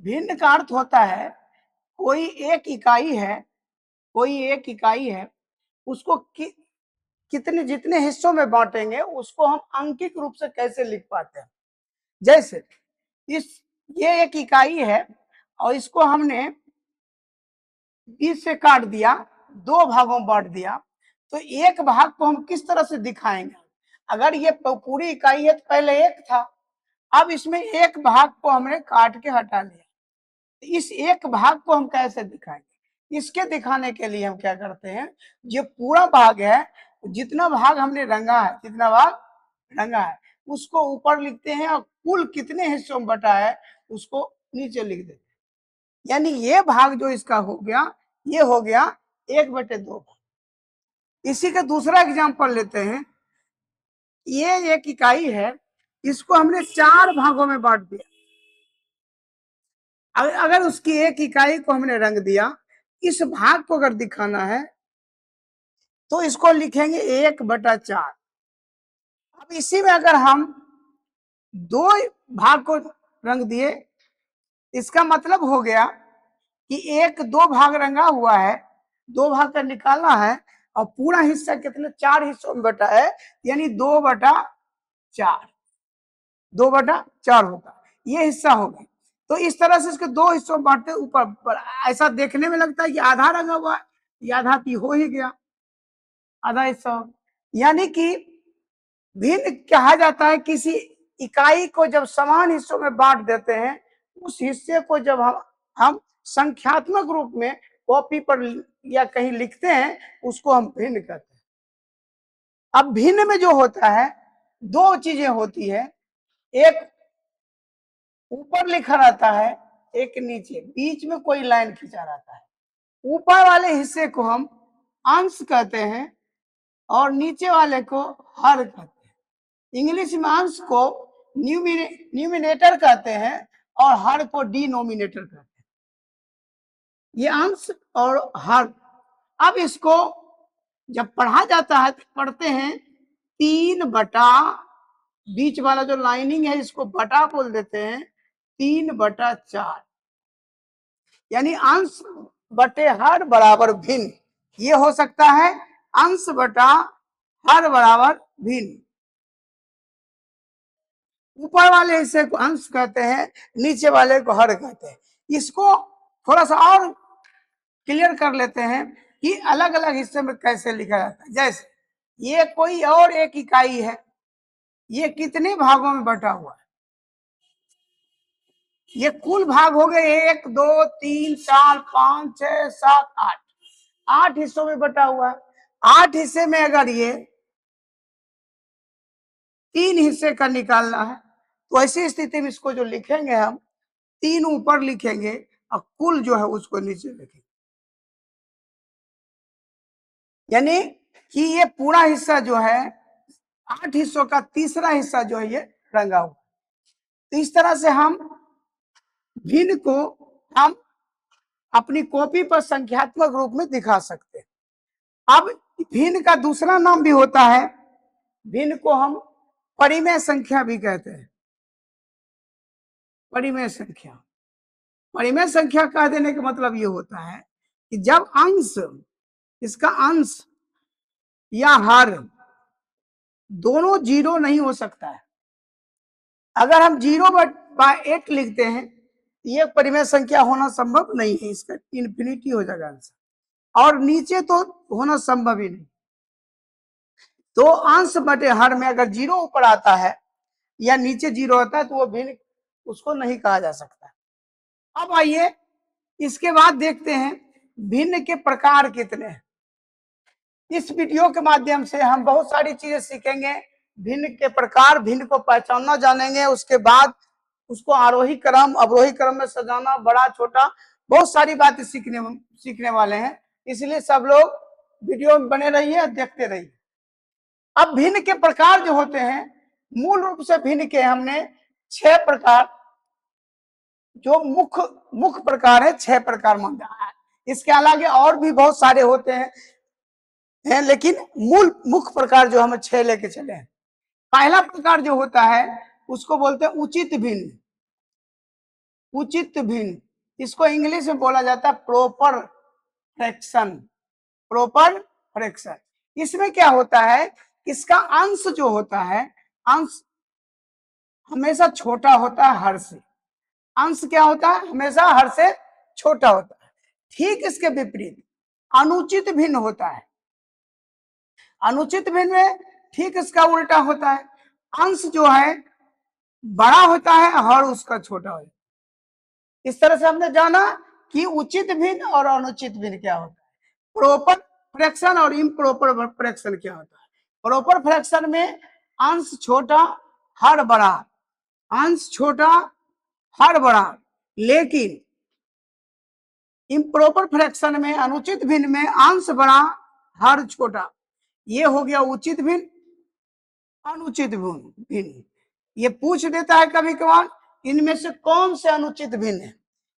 भिन्न का अर्थ होता है कोई एक इकाई है, कोई एक इकाई है, उसको कितने जितने हिस्सों में बांटेंगे उसको हम अंकिक रूप से कैसे लिख पाते हैं। जैसे ये एक इकाई है और इसको हमने 20 से काट दिया, 2 भागों में बांट दिया, तो एक भाग को हम किस तरह से दिखाएंगे। अगर ये पूरी इकाई है तो पहले एक था, अब इसमें एक भाग को हमने काट के हटा लिया, इस एक भाग को हम कैसे दिखाएंगे। इसके दिखाने के लिए हम क्या करते हैं, जो पूरा भाग है, जितना भाग हमने रंगा है, जितना भाग रंगा है उसको ऊपर लिखते हैं और कुल कितने हिस्सों में बटा है उसको नीचे लिख देते हैं। यानी ये भाग जो इसका हो गया, ये हो गया 1/2 भाग। इसी का दूसरा एग्जांपल लेते हैं। ये एक इकाई है, इसको हमने 4 भागों में बांट दिया। अगर उसकी एक इकाई को हमने रंग दिया, इस भाग को अगर दिखाना है तो इसको लिखेंगे 1/4। अब इसी में अगर हम 2 भाग को रंग दिए, इसका मतलब हो गया कि 2 भाग रंगा हुआ है, 2 भाग का निकालना है और पूरा हिस्सा कितने 4 हिस्सों में बटा है, यानी 2/4, 2/4 होगा ये हिस्सा होगा। तो इस तरह से इसके 2 हिस्सों में बांटते ऊपर ऐसा देखने में लगता है कि आधा रंगा हुआ है, ये आधा हो ही गया, आधा हिस्सा। यानी कि भिन्न कहा जाता है किसी इकाई को जब समान हिस्सों में बांट देते हैं, उस हिस्से को जब हम संख्यात्मक रूप में कॉपी पर या कहीं लिखते हैं उसको हम भिन्न कहते हैं। अब भिन्न में जो होता है 2 चीजें होती है, एक ऊपर लिखा रहता है, एक नीचे, बीच में कोई लाइन खींचा रहता है। ऊपर वाले हिस्से को हम अंश कहते हैं और नीचे वाले को हर कहते हैं। इंग्लिश में अंश को न्यूमिनेटर कहते हैं और हर को डिनोमिनेटर कहते हैं। ये अंश और हर। अब इसको जब पढ़ा जाता है तो पढ़ते हैं 3/, बीच वाला जो लाइनिंग है इसको बटा बोल देते हैं, 3/4। यानी अंश बटे हर बराबर भिन्न, ये हो सकता है अंश बटा हर बराबर भिन्न। ऊपर वाले हिस्से को अंश कहते हैं, नीचे वाले को हर कहते हैं। इसको थोड़ा सा और क्लियर कर लेते हैं कि अलग अलग हिस्से में कैसे लिखा जाता है। जैसे ये कोई और एक इकाई है, ये कितने भागों में बटा हुआ है, ये कुल भाग हो गए 1 2 3 4 5 6 7 8, 8 हिस्सों में बटा हुआ है। 8 हिस्से में अगर ये 3 हिस्से का निकालना है तो ऐसी स्थिति में इसको जो लिखेंगे हम 3 ऊपर लिखेंगे और कुल जो है उसको नीचे लिखेंगे। यानी कि ये पूरा हिस्सा जो है 8 हिस्सों का तीसरा हिस्सा जो है ये रंगा हुआ। तो इस तरह से हम भिन्न को हम अपनी कॉपी पर संख्यात्मक रूप में दिखा सकते हैं। अब भिन्न का दूसरा नाम भी होता है, भिन्न को हम परिमेय संख्या भी कहते हैं। परिमेय संख्या, परिमेय संख्या कह देने का मतलब ये होता है कि जब अंश, इसका अंश या हर दोनों 0 नहीं हो सकता है। अगर हम 0/8 लिखते हैं ये परिमेय संख्या होना संभव नहीं है, इसका इन्फिनिटी हो जाएगा आंसर, और नीचे तो होना संभव ही नहीं। तो अंश बटे हर में अगर 0 ऊपर आता है या नीचे 0 होता है तो वो भिन्न उसको नहीं कहा जा सकता। अब आइए इसके बाद देखते हैं भिन्न के प्रकार कितने हैं। इस वीडियो के माध्यम से हम बहुत सारी चीजें सीखेंगे, भिन्न के प्रकार, भिन्न को पहचानना जानेंगे, उसके बाद उसको आरोही क्रम अवरोही क्रम में सजाना, बड़ा छोटा, बहुत सारी बातें सीखने वाले हैं। इसलिए सब लोग वीडियो में बने रहिए और देखते रहिए। अब भिन्न के प्रकार जो होते हैं, मूल रूप से भिन्न के हमने 6 प्रकार, जो मुख्य प्रकार है 6 प्रकार माना है। इसके अलावा और भी बहुत सारे होते हैं लेकिन मुख्य प्रकार जो हम 6 लेके चले हैं। पहला प्रकार जो होता है उसको बोलते हैं उचित भिन्न। उचित भिन्न, इसको इंग्लिश में बोला जाता है प्रॉपर फ्रैक्शन। प्रॉपर फ्रैक्शन, इसमें क्या होता है, इसका अंश जो होता है, अंश हमेशा छोटा होता है हर से। अंश क्या होता है, हमेशा हर से छोटा होता है। ठीक इसके विपरीत अनुचित भिन्न होता है। अनुचित भिन्न में ठीक इसका उल्टा होता है, अंश जो है बड़ा होता है, हर उसका छोटा होता है। इस तरह से हमने जाना कि उचित भिन्न और अनुचित भिन्न क्या होता है, प्रॉपर फ्रैक्शन और इम्प्रॉपर फ्रैक्शन क्या होता है। प्रॉपर फ्रैक्शन में अंश छोटा हर बड़ा, अंश छोटा हर बड़ा, लेकिन इम्प्रॉपर फ्रैक्शन में, अनुचित भिन्न में अंश बड़ा हर छोटा। ये हो गया उचित भिन्न, अनुचित भिन्न। ये पूछ देता है कभी कभार इनमें से कौन से अनुचित भिन्न है।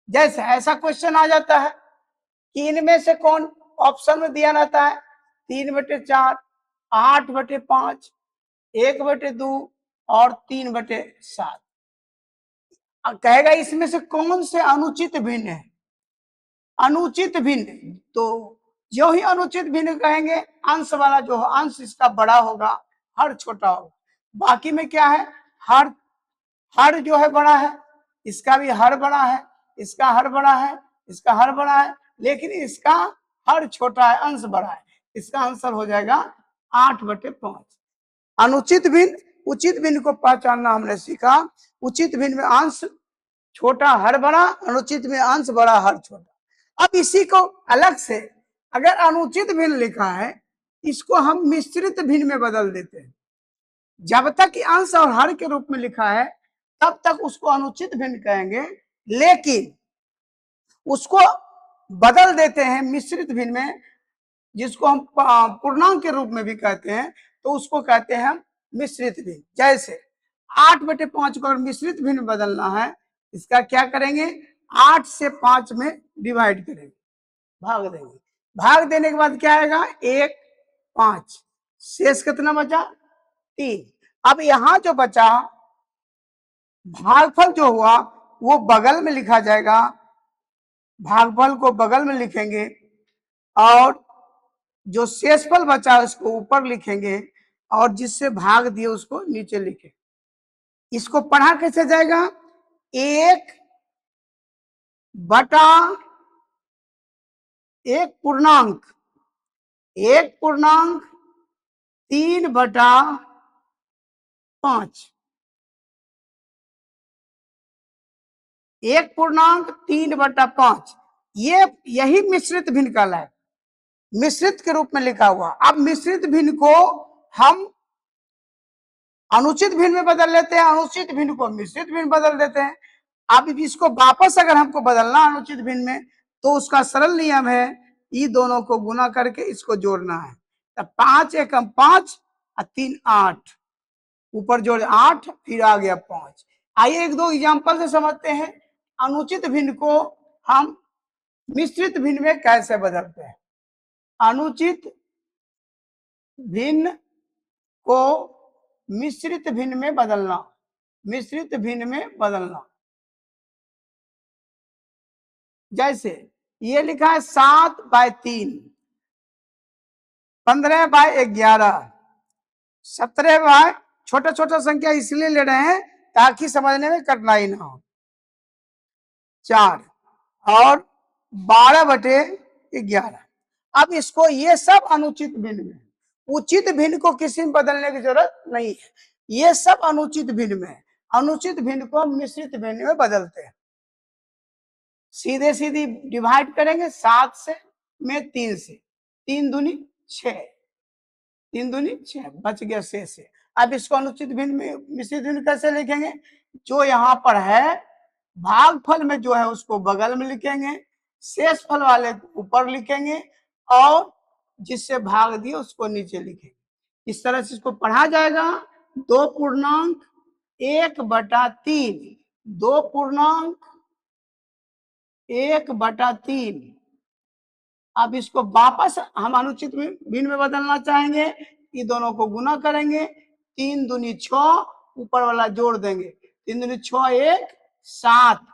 जैसे ऐसा क्वेश्चन आ जाता है कि इनमें से कौन, ऑप्शन में दिया रहता है 3/4, 8/5, 1/2 और 3/7। कहेगा इसमें से कौन से अनुचित भिन्न है, अनुचित भिन्न। तो जो ही अनुचित भिन्न कहेंगे, अंश वाला जो अंश इसका बड़ा होगा, हर छोटा होगा। बाकी में क्या है, हर, हर जो है बड़ा है, इसका भी हर बड़ा है, इसका हर बड़ा है, इसका हर बड़ा है, लेकिन इसका हर छोटा है, अंश बड़ा है। इसका आंसर हो जाएगा 8/5। अनुचित भिन्न, उचित भिन्न को पहचानना हमने सीखा। उचित भिन्न में अंश छोटा हर बड़ा, अनुचित में अंश बड़ा हर छोटा। अब इसी को अलग से अगर अनुचित भिन्न लिखा है, इसको हम मिश्रित भिन्न में बदल देते हैं। जब तक अंश और हर के रूप में लिखा है तब तक उसको अनुचित भिन्न कहेंगे, लेकिन उसको बदल देते हैं मिश्रित भिन्न में, जिसको हम पूर्णांक के रूप में भी कहते हैं, तो उसको कहते हैं हम मिश्रित भिन्न। जैसे 8/5 को अगर मिश्रित भिन्न बदलना है, इसका क्या करेंगे, 8 से 5 में डिवाइड करेंगे, भाग देंगे। भाग देने के बाद क्या आएगा, 1, 5, शेष कितना बचा, 3। अब यहां जो बचा भागफल जो हुआ वो बगल में लिखा जाएगा, भागफल को बगल में लिखेंगे और जो शेषफल बचा उसको ऊपर लिखेंगे और जिससे भाग दिए उसको नीचे लिखे। इसको पढ़ा कैसे जाएगा, 1 बटा 1 पूर्णांक, 1 पूर्णांक 3/5, 1 पूर्णांक 3/5। ये यही मिश्रित भिन्न कहलाए, मिश्रित के रूप में लिखा हुआ। अब मिश्रित भिन्न को हम अनुचित भिन्न में बदल लेते हैं, अनुचित भिन्न को मिश्रित भिन्न बदल देते हैं। अब इसको वापस अगर हमको बदलना अनुचित भिन्न में, तो उसका सरल नियम है, ये दोनों को गुना करके इसको जोड़ना है। तब 5 एकम 5 और 3 8, ऊपर जोड़ 8, फिर आ गया 5। आइए एक दो एग्जाम्पल से समझते हैं अनुचित भिन्न को हम मिश्रित भिन्न में कैसे बदलते हैं। अनुचित भिन्न को मिश्रित भिन्न में बदलना, मिश्रित भिन्न में बदलना। जैसे ये लिखा है 7/3, 15/11, 17 छोटा छोटा संख्या इसलिए ले रहे हैं ताकि समझने में कठिनाई ना हो, 4 और 12/11। अब इसको, ये सब अनुचित भिन्न में, उचित भिन्न को किसी में बदलने की जरूरत नहीं है, ये सब अनुचित भिन्न में। अनुचित भिन्न को मिश्रित भिन्न में बदलते हैं। सीधे सीधी डिवाइड करेंगे 7 से में 3 से, 3 दूनी 6, 3 दूनी 6, बच गया 6 से। अब इसको अनुचित भिन्न में मिश्रित भिन्न कैसे लिखेंगे, जो यहाँ पर है भागफल में जो है उसको बगल में लिखेंगे, शेष फल वाले ऊपर लिखेंगे और जिससे भाग दिए उसको नीचे लिखेंगे। इस तरह से इसको पढ़ा जाएगा 2 पूर्णांक 1/3, 2 पूर्णांक 1/3। अब इसको वापस हम अनुचित भिन्न में बदलना चाहेंगे, ये दोनों को गुना करेंगे, 3 दूनी 6, ऊपर वाला जोड़ देंगे, 3 दूनी 6, 1 7,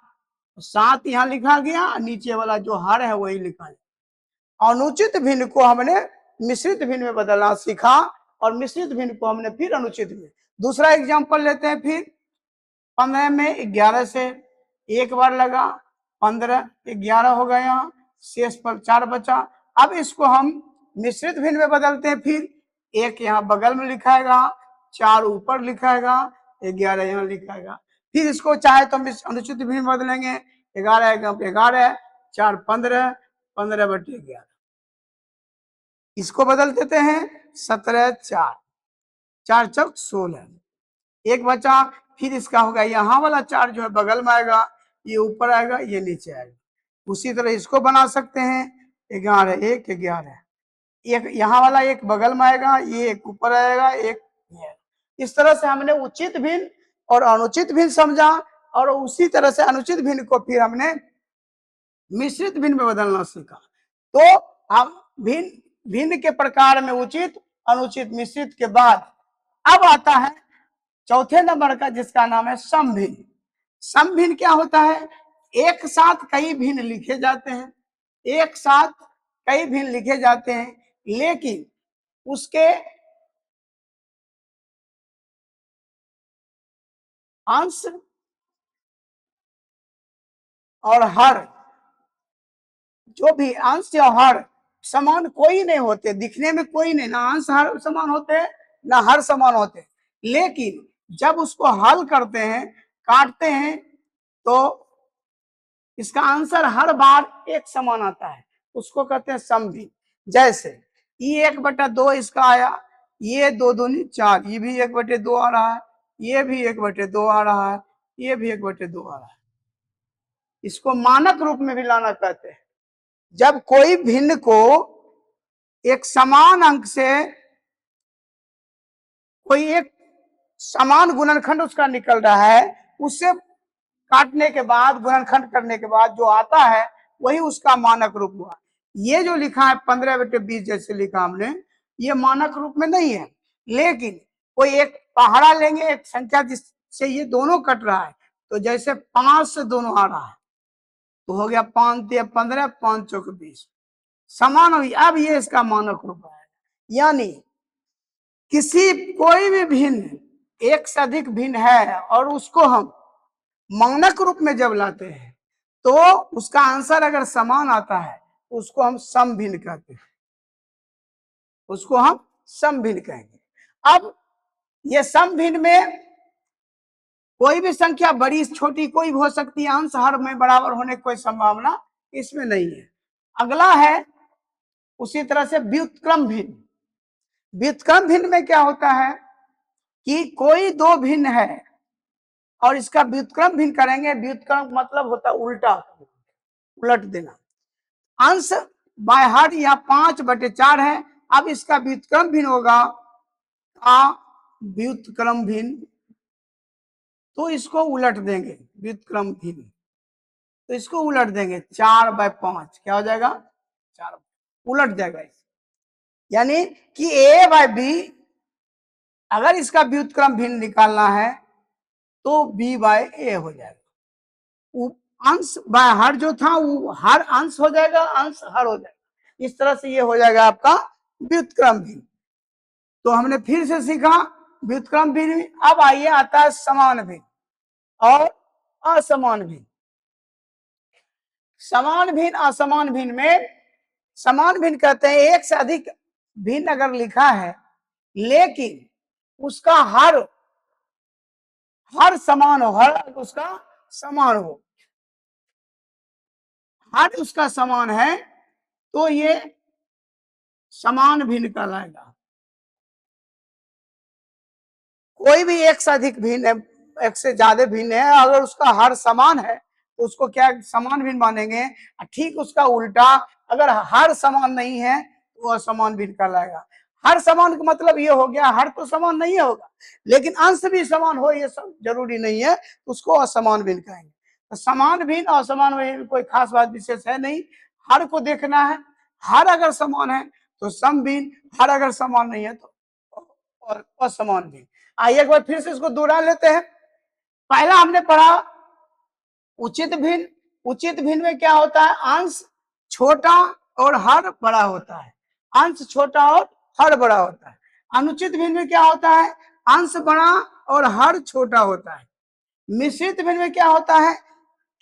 7 यहाँ लिखा गया, नीचे वाला जो हर है वही लिखा गया। अनुचित भिन्न को हमने मिश्रित भिन्न में बदलना सीखा, और मिश्रित भिन्न को हमने फिर अनुचित भिन्न। दूसरा एग्जांपल लेते हैं फिर। 15 में 11 से एक बार लगा, 15 11 हो गया, शेष पर 4 बचा। अब इसको हम मिश्रित भिन्न में बदलते हैं। फिर एक यहाँ बगल में लिखाएगा, 4 ऊपर लिखाएगा, 11 यहाँ लिखाएगा। फिर इसको चाहे तो हम अनुचित भिन्न में बदलेंगे। 11 11, 4 15, 15/11। इसको बदल देते हैं 17 4, 4 चौक 16, एक बचा। फिर इसका होगा यहाँ वाला 4 जो है बगल में आएगा, ये ऊपर आएगा, ये नीचे आएगा। उसी तरह इसको बना सकते हैं 11 1 11, एक यहाँ वाला एक बगल में आएगा, ये एक ऊपर आएगा, एक ये। इस तरह से हमने उचित भिन्न और अनुचित भिन्न समझा, और उसी तरह से अनुचित भिन्न को फिर हमने मिश्रित भिन्न में बदलना सीखा। तो हम भिन्न के प्रकार में उचित, अनुचित, मिश्रित के बाद अब आता है चौथे नंबर का, जिसका नाम है समभिन्न। समभिन्न क्या होता है? एक साथ कई भिन्न लिखे जाते हैं, एक साथ कई भिन्न लिखे जाते हैं, लेकिन उसके अंश और हर, जो भी अंश या हर समान कोई नहीं होते, दिखने में कोई नहीं, ना अंश हर समान होते हैं ना हर समान होते, लेकिन जब उसको हल करते हैं, काटते हैं, तो इसका आंसर हर बार एक समान आता है, उसको कहते हैं समभिन्न। जैसे ये 1/2 इसका आया, ये 2 दूनी 4, ये भी 1/2 आ रहा है, ये भी 1/2 आ रहा है, ये भी 1/2 आ रहा है। इसको मानक रूप में भी लाना कहते हैं। जब कोई भिन्न को एक समान अंक से कोई एक समान गुणनखंड उसका निकल रहा है, उससे काटने के बाद, गुणनखंड करने के बाद जो आता है वही उसका मानक रूप हुआ। ये जो लिखा है 15/20 जैसे लिखा हमने, ये मानक रूप में नहीं है, लेकिन कोई एक पहाड़ा लेंगे, एक संख्या जिससे ये दोनों कट रहा है, तो जैसे 5 से दोनों आ रहा है तो हो गया 5 3 15, 5 चौक 20, समान हुई। अब ये इसका मानक रूप है। यानी किसी कोई भी भिन्न एक से अधिक भिन्न है और उसको हम मानक रूप में जब लाते हैं तो उसका आंसर अगर समान आता है उसको हम समभिन्न कहते हैं, उसको हम समभिन्न कहेंगे। अब ये समभिन्न में कोई भी संख्या बड़ी छोटी कोई भी हो सकती है, अंश हर में बराबर होने की कोई संभावना इसमें नहीं है। अगला है उसी तरह से व्युत्क्रम भिन्न। व्युत्क्रम भिन्न में क्या होता है कि कोई दो भिन्न है और इसका व्युत्क्रम भिन्न करेंगे। व्युत्क्रम मतलब होता है उल्टा, उलट देना। अंश बाय हार्ट या 5/4 है। अब इसका व्युत्क्रम भिन्न होगा व्युत्क्रम भिन्न, तो इसको उलट देंगे। व्युत्क्रम भिन्न तो इसको उलट देंगे, 4/5 क्या हो जाएगा? 4 उलट जाएगा। यानी कि a/b, अगर इसका व्युत्क्रम भिन्न निकालना है तो b/a हो जाएगा। अंश बाय हर जो था वो हर अंश हो जाएगा, अंश हर हो जाएगा। इस तरह से ये हो जाएगा आपका व्युत्क्रम भिन्न। तो हमने फिर से सीखा व्युत्क्रम भिन्न। अब आइए आता है समान भिन्न और असमान भिन्न। समान भिन्न असमान भिन्न में समान भिन्न कहते हैं एक से अधिक भिन्न अगर लिखा है लेकिन उसका हर समान हो, हर उसका समान हो, हर उसका समान है तो ये समान भिन्न कहलाएगा। कोई भी एक से अधिक भिन्न है, एक से ज्यादा भिन्न है, अगर उसका हर समान है तो उसको क्या समान भिन्न मानेंगे। ठीक उसका उल्टा, अगर हर समान नहीं है तो असमान भिन्न कहलाएगा। हर समान का मतलब ये हो गया हर तो समान नहीं होगा लेकिन अंश भी समान हो, ये सब जरूरी नहीं है, उसको असमान भिन्न कहेंगे। तो समान भिन्न और असमान भिन्न कोई खास बात विशेष है नहीं, हर को देखना है। हर अगर समान है तो सम भिन्न, हर अगर समान नहीं है तो असमान भिन्न। आइए एक बार फिर से इसको दोहरा लेते हैं। पहला हमने पढ़ा उचित भिन्न, उचित भिन्न में क्या होता है, अंश छोटा और हर बड़ा होता है, अंश छोटा और हर बड़ा होता है। अनुचित भिन्न में क्या होता है, अंश बड़ा और हर छोटा होता है। मिश्रित भिन्न में क्या होता है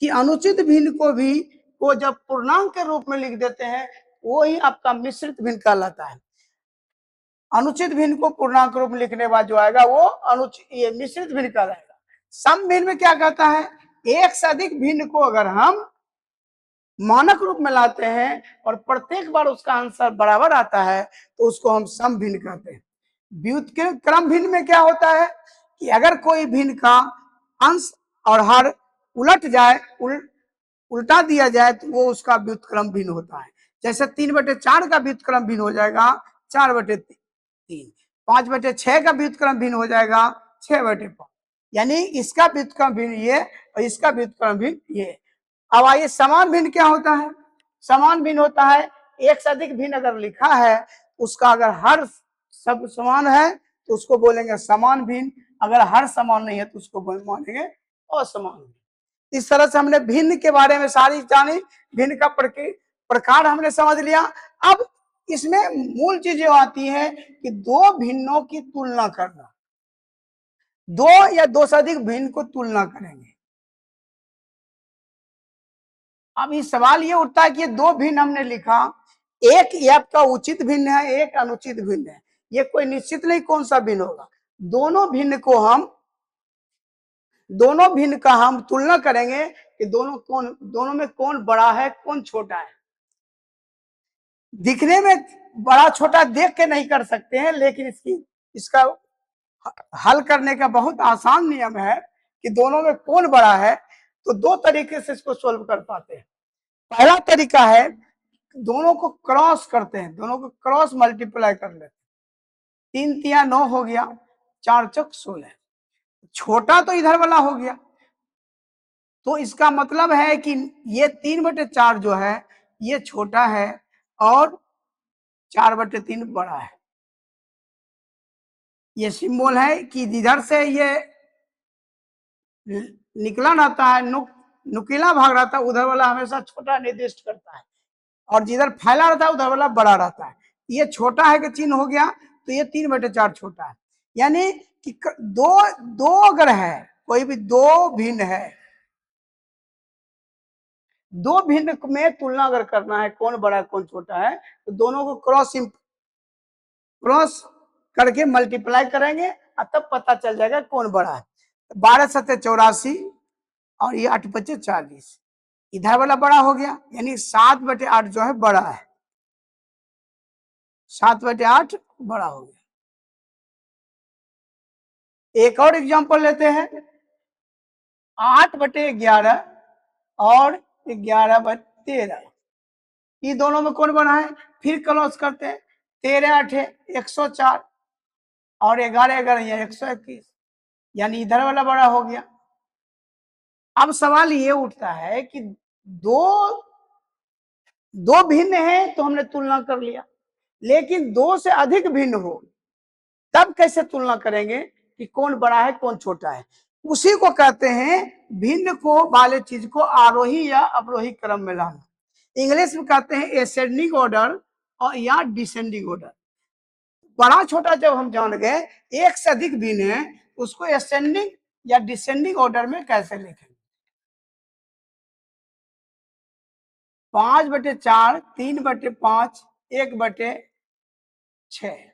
कि अनुचित भिन्न को जब पूर्णांक के रूप में लिख देते हैं, वो ही आपका मिश्रित भिन्न कहलाता है। अनुचित भिन्न को पूर्णांक रूप में लिखने बाद जो आएगा वो ये मिश्रित भिन्न कहलाएगा। सम भिन्न में क्या कहता है, एक से अधिक भिन्न को अगर हम मानक रूप में लाते हैं और प्रत्येक बार उसका आंसर बराबर आता है तो उसको हम सम भिन्न कहते हैं। व्युत्क्रम भिन्न में क्या होता है कि अगर कोई भिन्न का अंश और हर उलट जाए, उल्टा दिया जाए तो वो उसका व्युत्क्रम भिन्न होता है। जैसे 3/4 का व्युत्क्रम भिन्न हो जाएगा 4/3, 5/6 का व्युत्क्रम भिन्न हो जाएगा 6/5, यानी इसका व्युत्क्रम भिन्न ये और इसका व्युत्क्रम भिन्न ये। अब आइए समान भिन्न क्या होता है। समान भिन्न होता है एक से अधिक भिन्न अगर लिखा है, उसका अगर हर सब समान है तो उसको बोलेंगे समान भिन्न, अगर हर समान नहीं है तो उसको मानेंगे असमान भिन्न। इस तरह से हमने भिन्न के बारे में सारी जानी, भिन्न का प्रकार हमने समझ लिया। अब इसमें मूल चीजें आती है कि दो भिन्नों की तुलना करना, दो या दो से अधिक भिन्न को तुलना करेंगे। अब इस सवाल ये उठता है कि ये दो भिन्न हमने लिखा, एक ये आपका उचित भिन्न है, एक अनुचित भिन्न है, ये कोई निश्चित नहीं कौन सा भिन्न होगा। दोनों भिन्न का हम तुलना करेंगे कि दोनों में कौन बड़ा है कौन छोटा है। दिखने में बड़ा छोटा देख के नहीं कर सकते हैं, लेकिन इसका हल करने का बहुत आसान नियम है कि दोनों में कौन बड़ा है। तो दो तरीके से इसको सोल्व कर पाते हैं। पहला तरीका है दोनों को क्रॉस करते हैं, दोनों को क्रॉस मल्टीप्लाई कर लेते हैं। 3 तिया 9 हो गया, 4 चौक 16, छोटा तो इधर वाला हो गया। तो इसका मतलब है कि ये 3/4 जो है ये छोटा है और 4/3 बड़ा है। ये सिंबल है कि जिधर से ये निकला रहता है, नुकीला भाग रहता है, उधर वाला हमेशा छोटा निर्दिष्ट करता है, और जिधर फैला रहता है उधर वाला बड़ा रहता है। ये छोटा है कि चिन्ह हो गया, तो ये 3/4 छोटा है। यानी कि दो अगर है, कोई भी दो भिन्न है, दो भिन्न में तुलना अगर करना है कौन बड़ा कौन छोटा है, तो दोनों को क्रॉस करके मल्टीप्लाई करेंगे और तब पता चल जाएगा कौन बड़ा है। 12 7 84 और ये 8 5 40, इधर वाला बड़ा हो गया, यानी 7/8 जो है बड़ा है, 7/8 बड़ा हो गया। एक और एग्जांपल लेते हैं, 8/11 और 11/13, ये दोनों में कौन बना है, फिर क्रॉस करते हैं। 13 8 104 और 11 11 121, यानी इधर वाला बड़ा हो गया। अब सवाल ये उठता है कि दो भिन्न है तो हमने तुलना कर लिया, लेकिन दो से अधिक भिन्न हो तब कैसे तुलना करेंगे कि कौन बड़ा है कौन छोटा है। उसी को कहते हैं भिन्न को वाले चीज को आरोही या अवरोही क्रम में लाना। इंग्लिश में कहते हैं एसेंडिंग ऑर्डर और या डिसेंडिंग ऑर्डर। बड़ा छोटा जब हम जान गए एक से अधिक भिन्न है, उसको एसेंडिंग या डिसेंडिंग ऑर्डर में कैसे लिखेंगे। 5/4, 3/5, 1/6।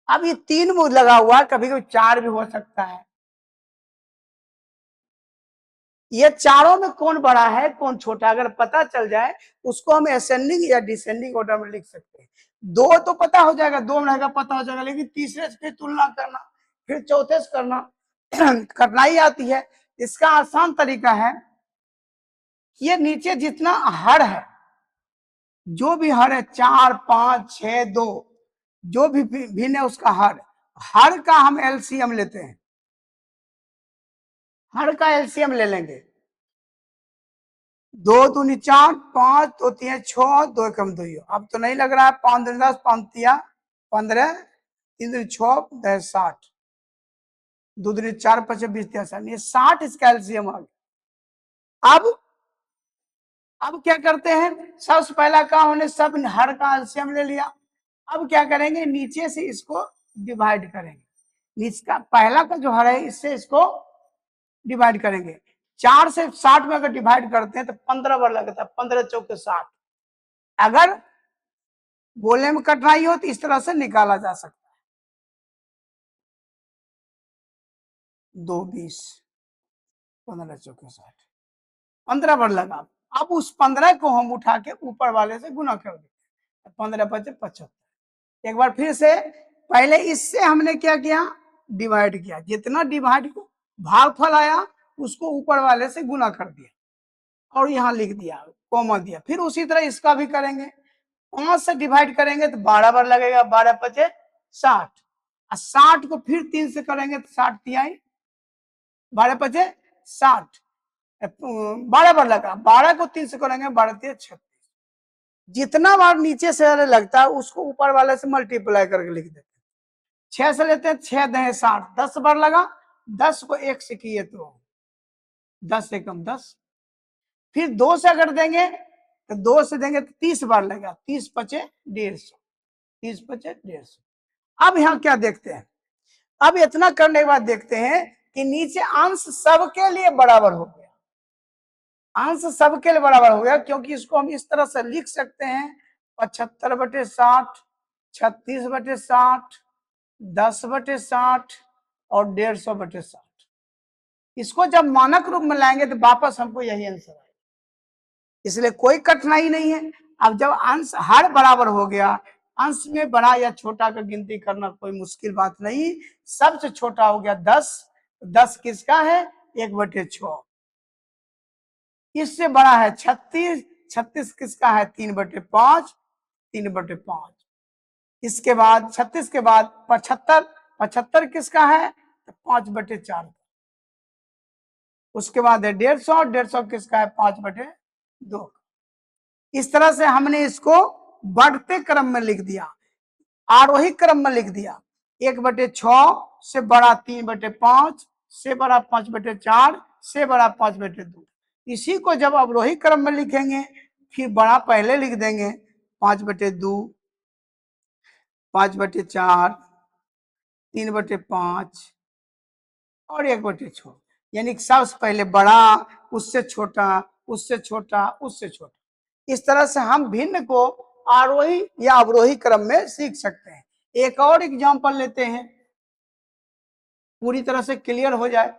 अब ये 3 में लगा हुआ, कभी कभी 4 भी हो सकता है। ये चारों में कौन बड़ा है कौन छोटा अगर पता चल जाए, उसको हम असेंडिंग या डिसेंडिंग ऑर्डर में लिख सकते हैं। दो तो पता हो जाएगा, दो में पता हो जाएगा, लेकिन तीसरे से तुलना करना, फिर चौथे से करना करना ही आती है। इसका आसान तरीका है कि ये नीचे जितना हर है, जो भी हर है 4 5 6 2, जो भी भिन्न है उसका हर का हम एलसीएम लेते हैं, हर का एलसीएम ले लेंगे। 2 दूनी 4, 5 2 3 6, 2 एकम 2। अब तो नहीं लग रहा है, 5 दूनी 10, 5 तिया 15, 3 दूनी 6 10 60, 2 दूनी 4 5 20 63, ये 60 इसका एलसीएम आ गया। अब अब क्या करते हैं, सबसे पहला काम हमने सब हर का एलसीएम ले लिया। अब क्या करेंगे, नीचे से इसको डिवाइड करेंगे। नीचे का पहला का जो हर है इससे इसको डिवाइड करेंगे। 4 से 60 में अगर डिवाइड करते हैं तो 15 बार लगता है, 15 चौके 60। अगर बोलने में कठिनाई हो तो इस तरह से निकाला जा सकता है। 2 20 15 चौके 60, 15 बार लगा। अब उस 15 को हम उठा के ऊपर वाले से गुना कर देते हैं, 15 बचे 75। एक बार फिर से, पहले इससे हमने क्या किया, डिवाइड किया। जितना डिवाइड को भागफल आया उसको ऊपर वाले से गुना कर दिया और यहाँ लिख दिया, कॉमा दिया। फिर उसी तरह इसका भी करेंगे। 5 से डिवाइड करेंगे तो 12 बार लगेगा, 12 पचे 60। 60 को फिर 3 से करेंगे तो 60 तिहाई, 12 पचे 60, 12 बार लगा। 12 को 3 से करेंगे, 12 तिहाई 36। जितना बार नीचे से लगता है उसको ऊपर वाले से मल्टीप्लाई करके लिख देते हैं। 6 से लेते हैं, 6 दहे 60, 10 बार लगा। 10 को 1 से किए तो 10 से कम 10। फिर 2 से अगर देंगे तो 2 से देंगे तो 30 बार लगेगा, 30 पचे 150, 30 पचे 150। अब यहाँ क्या देखते हैं, अब इतना करने के बाद देखते हैं कि नीचे अंश सबके लिए बराबर हो गया। अंश सबके लिए बराबर हो गया, क्योंकि इसको हम इस तरह से लिख सकते हैं 75/60, 36/60, 10/60 और 150/60। इसको जब मानक रूप में लाएंगे तो वापस हमको यही आंसर आएगा, इसलिए कोई कठिनाई नहीं है। अब जब अंश हर बराबर हो गया, अंश में बड़ा या छोटा का गिनती करना कोई मुश्किल बात नहीं। सबसे छोटा हो गया 10, 10 किसका है, 1/6। इससे बड़ा है 36, 36 किसका है, 3/5, 3/5। इसके बाद 36 के बाद 75, 75 किसका है, 5/4। उसके बाद है 150, 150 किसका है, 5/2। इस तरह से हमने इसको बढ़ते क्रम में लिख दिया, आरोही क्रम में लिख दिया। 1/6 से बड़ा 3/5, से बड़ा 5/4, से बड़ा 5/2। इसी को जब अवरोही क्रम में लिखेंगे फिर बड़ा पहले लिख देंगे, 5/2, 5/4, 3/5 और 1/6। यानी सबसे पहले बड़ा, उससे छोटा, उससे छोटा, उससे छोटा। इस तरह से हम भिन्न को आरोही या अवरोही क्रम में सीख सकते हैं। एक और एग्जांपल लेते हैं, पूरी तरह से क्लियर हो जाए।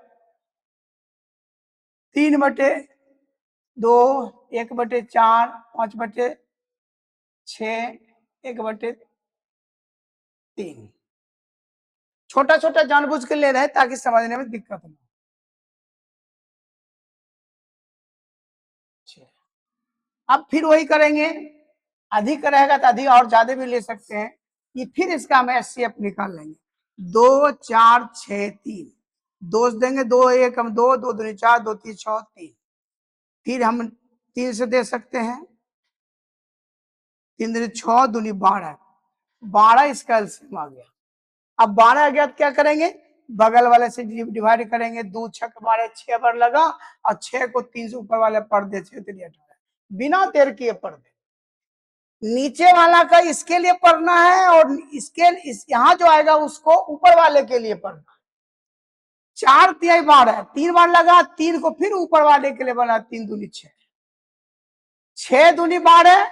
3/2, 1/4, 5/6, 1/3। छोटा छोटा जानबूझ के ले रहे हैं ताकि समझने में दिक्कत ना। अब फिर वही करेंगे, अधिक रहेगा तो अधिक और ज्यादा भी ले सकते हैं। ये फिर इसका हम एचसीएफ निकाल लेंगे। 2 4 6 3, 2 देंगे, 2 1 हम 2, 2 दूनी 4, 2 3 6 3। फिर हम 3 से दे सकते हैं, 3 दूनी 6, दूनी 12, 12 इसका एलसीएम आ गया। अब 12 आ गया तो क्या करेंगे, बगल वाले से डिवाइड करेंगे। 2 6 12, 6 बार लगा और 6 को 3 से ऊपर वाले पढ़ दे, 6 3 18, बिना देर किए पढ़ दे। नीचे वाला का इसके लिए पढ़ना है और यहाँ जो आएगा उसको ऊपर वाले के लिए पढ़ना है। 4 तिहाई 12, 3 बार लगा, 3 को फिर ऊपर वाले के लिए बना, 3 दूनी 6, 6 दूनी 12,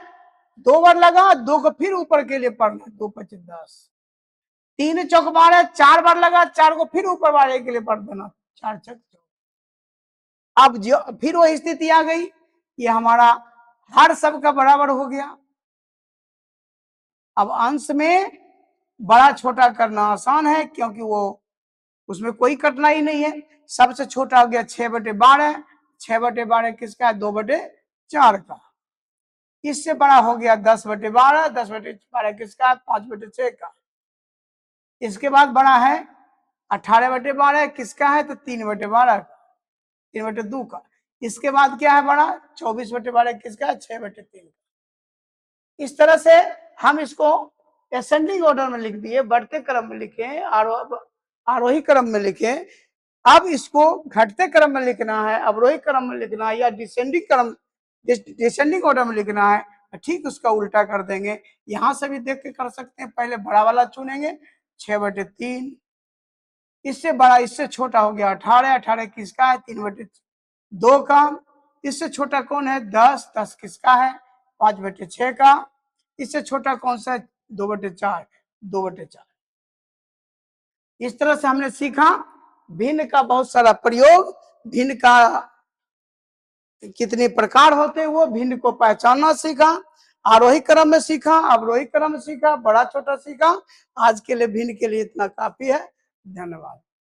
2 बार लगा, 2 को फिर ऊपर के लिए पढ़ना, 2 5 10, 3 चौक 12, 4 बार लगा, 4 को फिर ऊपर वाले के लिए पढ़ देना, 4 6। अब जो फिर वो स्थिति आ गई, ये हमारा हर सब का बराबर हो गया। अब अंश में बड़ा छोटा करना आसान है, क्योंकि वो उसमें कोई कठिनाई नहीं है। सबसे छोटा हो गया 6/12, 6/12 किसका है, 2/4 का। इससे बड़ा हो गया 10/12, 10/12 किसका है, 5/6 का। इसके बाद बड़ा है 18/12, किसका है, तो 3/12 का, 3/2 का। इसके बाद क्या है बड़ा, 24/12 किसका है, 6/3 का। इस तरह से हम इसको असेंडिंग ऑर्डर में लिख दिए, बढ़ते क्रम में लिखे, आरोही क्रम में लिखे। अब इसको घटते क्रम में लिखना है, अवरोही क्रम में लिखना है, या डिसेंडिंग क्रम डिसेंडिंग ऑर्डर में लिखना है ठीक उसका उल्टा कर देंगे। यहां से भी देख के कर सकते हैं। पहले बड़ा वाला चुनेंगे 6/3, इससे बड़ा इससे छोटा हो गया 18, 18 किसका है 3/2 का। इससे छोटा कौन है 10, 10 किसका है 5/6 का। इससे छोटा कौन सा है 2/4, 2/4। इस तरह से हमने सीखा भिन्न का बहुत सारा प्रयोग, भिन्न का कितने प्रकार होते हैं वो भिन्न को पहचानना सीखा। आरोही क्रम में सीखा, अवरोही क्रम में सीखा, बड़ा छोटा सीखा। आज के लिए भिन्न के लिए इतना काफी है। धन्यवाद।